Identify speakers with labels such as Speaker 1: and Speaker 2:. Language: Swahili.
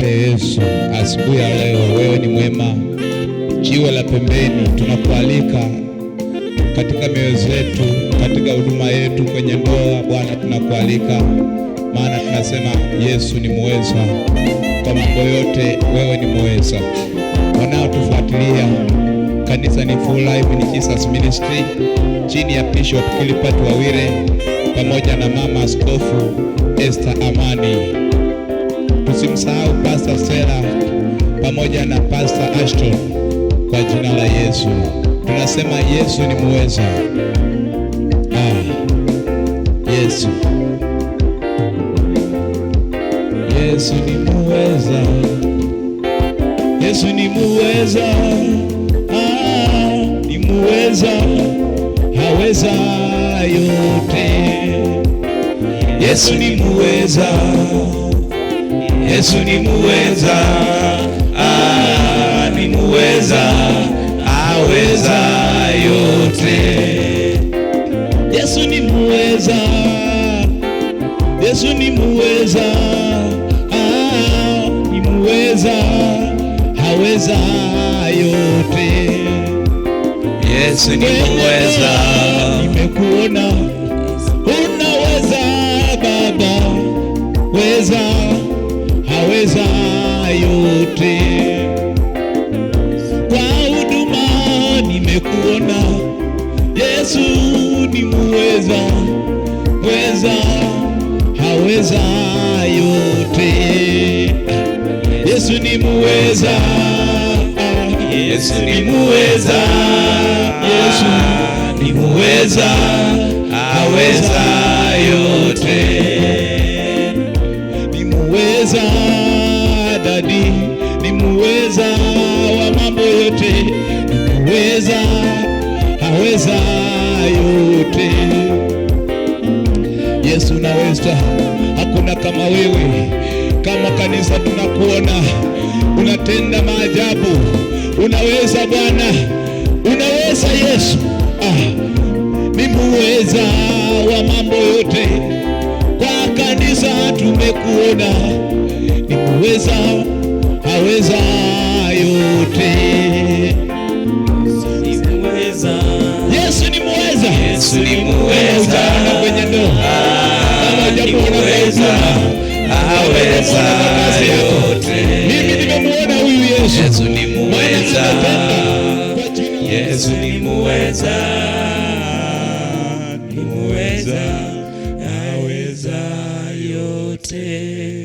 Speaker 1: Asante Yesu, asubuhi ya leo wewe ni mwema, jiwe la pembeni. Tunakualika katika mioyo zetu, katika huduma yetu, kwenye ndoa. Bwana, tunakualika maana tunasema Yesu ni muweza kwa mambo yote, wewe ni muweza. Wanaotufuatilia, kanisa ni Full Life in Jesus Ministry chini ya Bishop Philippat Wawire pamoja na Mama Askofu Esther Amani. Tusimsahau Pastor Sera pamoja na Pastor Ashton. Kwa jina la Yesu tunasema Yesu ni muweza. Yesu, Yesu ni muweza, Yesu ni muweza, ni muweza, haweza yote. Yesu ni muweza, Yesu ni muweza, ni muweza, aweza yote. Yesu ni muweza, Yesu ni muweza, ni muweza, aweza yote. Yesu ni muweza, nimekuona unaweza Baba, weza, haweza yote. Kwa huduma nimekuona Yesu ni muweza, weza, haweza yote. Yesu ni muweza, Yesu ni muweza, Yesu ni muweza, haweza yote. Ni muweza dadi, ni muweza wa mambo yote, ni muweza, haweza yote. Yesu naweza, hakuna kama wewe. Kama kanisa tunakuona unatenda maajabu, unaweza Bwana, unaweza Yesu. Ni muweza wa mambo yote. Kwa kanisa tumekuona ni muweza, haweza yote. Yesu ni muweza, Yesu ni muweza, kwenye ndoa ni muweza, haweza yote. Mimi nimemuona huyu Yesu. Yesu ni muweza, Yesu ni muweza, ni muweza, haweza yote.